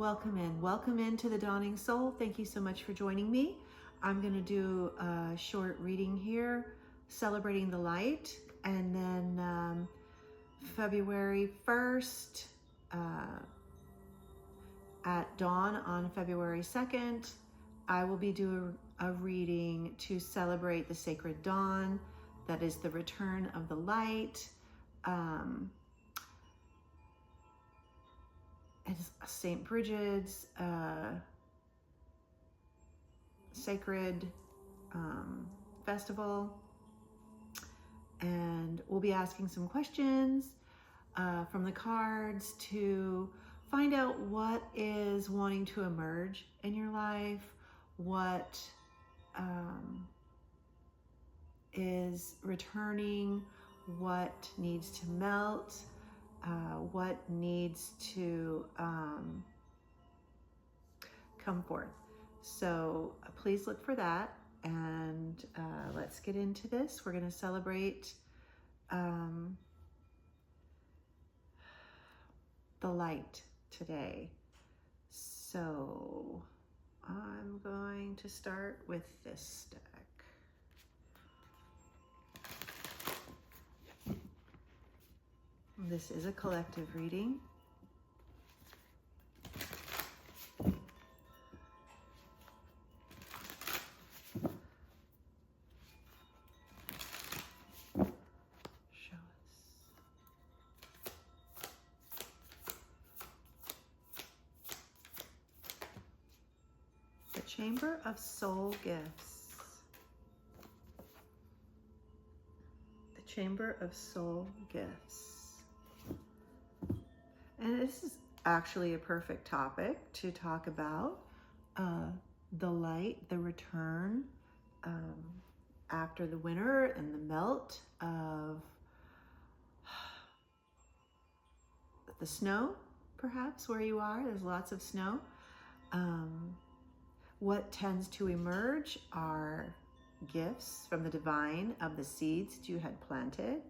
Welcome into the Dawning Soul. Thank you so much for joining me. I'm going to do a short reading here, celebrating the light, and then February 1st, at dawn on February 2nd, I will be doing a reading to celebrate the sacred dawn, that is the return of the light. It's St. Brigid's sacred festival, and we'll be asking some questions from the cards to find out what is wanting to emerge in your life, what is returning, what needs to melt, what needs to come forth. So please look for that, and let's get into this. We're going to celebrate the light today. So I'm going to start with this deck. This is a collective reading. Show us. The Chamber of Soul Gifts. The Chamber of Soul Gifts. And this is actually a perfect topic to talk about the light, the return after the winter and the melt of the snow, perhaps where you are. There's lots of snow. What tends to emerge are gifts from the divine of the seeds that you had planted.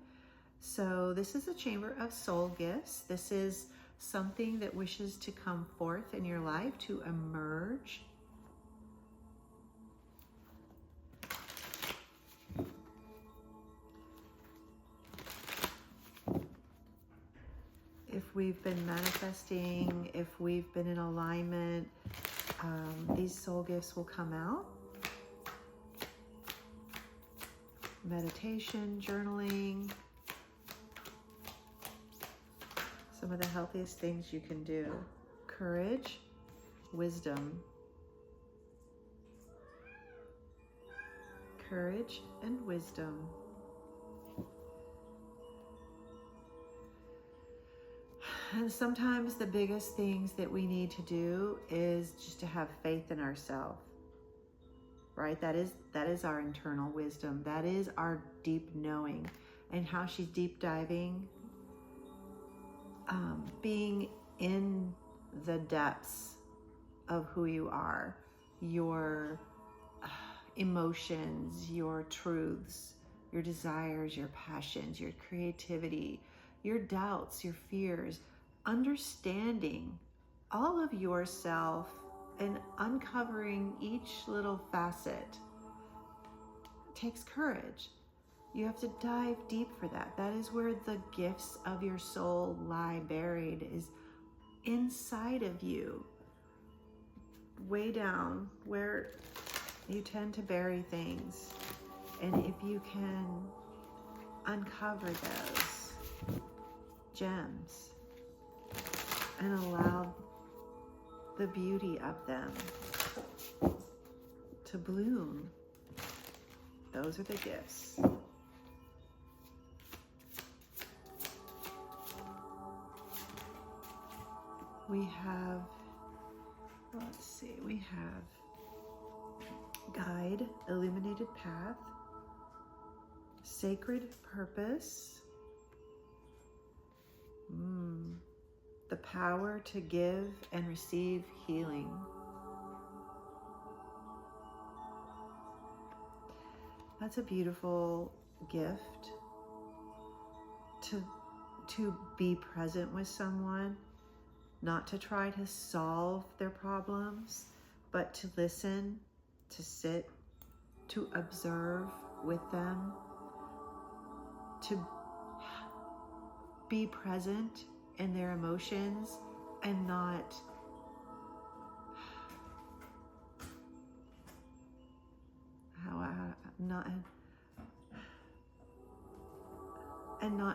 So this is a chamber of soul gifts. This is something that wishes to come forth in your life, to emerge. If we've been manifesting, if we've been in alignment, these soul gifts will come out. Meditation, journaling. Some of the healthiest things you can do. Courage, wisdom. Courage and wisdom. And sometimes the biggest things that we need to do is just to have faith in ourselves, right? That is our internal wisdom. That is our deep knowing. And how she's deep diving, being in the depths of who you are, your emotions, your truths, your desires, your passions, your creativity, your doubts, your fears, understanding all of yourself and uncovering each little facet takes courage. You have to dive deep for that. That is where the gifts of your soul lie buried, is inside of you, way down where you tend to bury things. And if you can uncover those gems and allow the beauty of them to bloom, those are the gifts. We have, let's see, we have guide, illuminated path, sacred purpose, the power to give and receive healing. That's a beautiful gift, to be present with someone not to try to solve their problems, but to listen, to sit, to observe with them, to be present in their emotions and not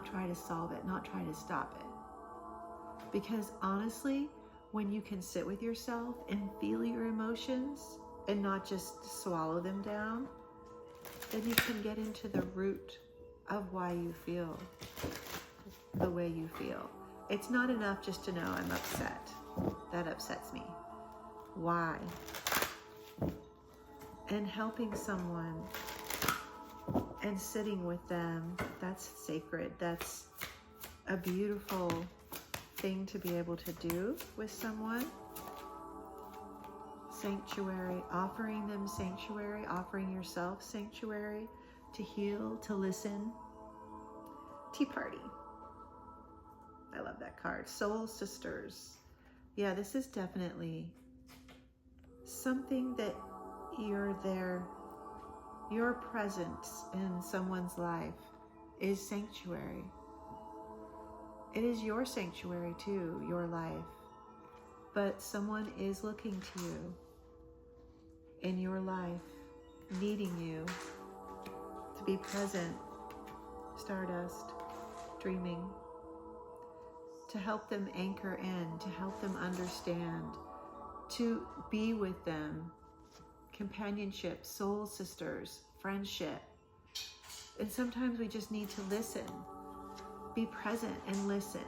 try to solve it, not try to stop it. Because honestly, when you can sit with yourself and feel your emotions and not just swallow them down, then you can get into the root of why you feel the way you feel. It's not enough just to know I'm upset. That upsets me. Why? And helping someone and sitting with them, that's sacred. That's a beautiful thing to be able to do with someone. Sanctuary, offering them sanctuary, offering yourself sanctuary to heal, to listen. Tea party. I love that card. Soul sisters. Yeah, this is definitely something that you're there. Your presence in someone's life is sanctuary. It is your sanctuary too, your life. But someone is looking to you in your life, needing you to be present, stardust, dreaming, to help them anchor in, to help them understand, to be with them, companionship, soul sisters, friendship. And sometimes we just need to listen, be present and listen.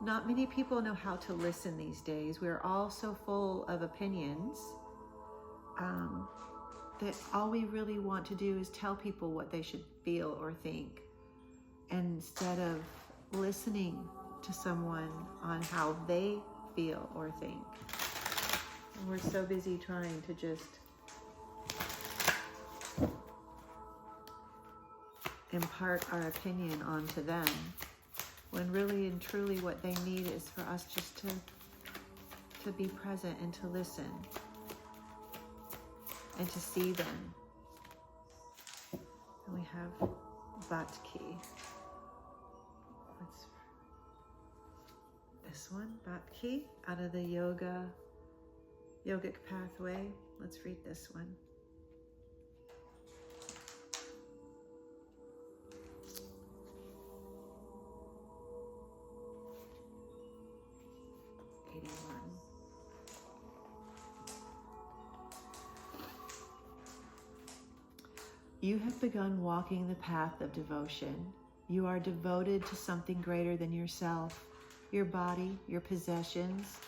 Not many people know how to listen these days. We're all so full of opinions that all we really want to do is tell people what they should feel or think, instead of listening to someone on how they feel or think. And we're so busy trying to just impart our opinion onto them, when really and truly what they need is for us just to be present and to listen and to see them. And we have Bhakti. This one, Bhakti, out of the yogic pathway. Let's read this one. You have begun walking the path of devotion. You are devoted to something greater than yourself, your body, your possessions,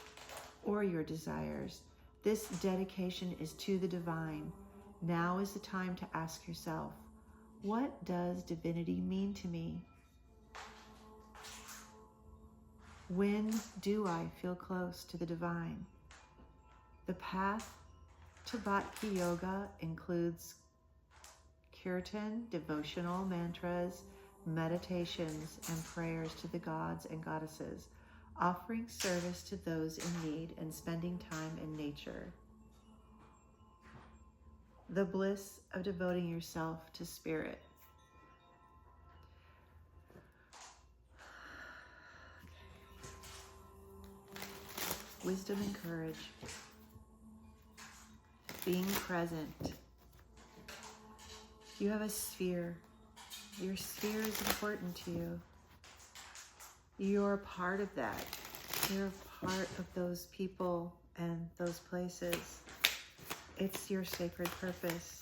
or your desires. This dedication is to the divine. Now is the time to ask yourself, what does divinity mean to me? When do I feel close to the divine? The path to Bhakti Yoga includes kirtan, devotional mantras, meditations, and prayers to the gods and goddesses, offering service to those in need and spending time in nature. The bliss of devoting yourself to spirit. Wisdom and courage. Being present. You have a sphere. Your sphere is important to you. You're part of that. You're part of those people and those places. It's your sacred purpose.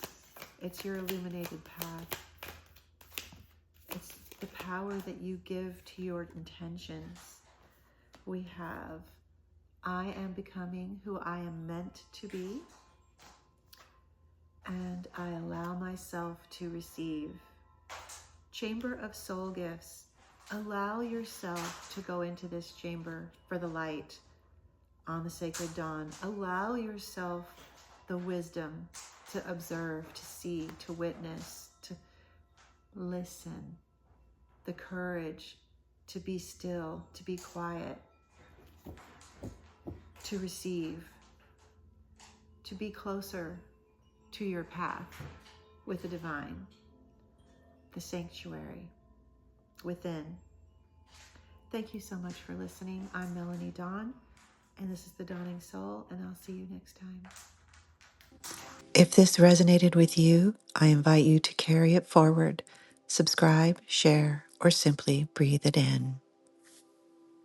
It's your illuminated path. It's the power that you give to your intentions. We have, I am becoming who I am meant to be, and I allow myself to receive. Chamber of soul gifts. Allow yourself to go into this chamber for the light on the sacred dawn. Allow yourself the wisdom to observe, to see, to witness, to listen. The courage to be still, to be quiet. to receive, to be closer to your path with the divine, the sanctuary within. Thank you so much for listening. I'm Melanie Dawn, and this is The Dawning Soul, and I'll see you next time. If this resonated with you, I invite you to carry it forward, subscribe, share, or simply breathe it in.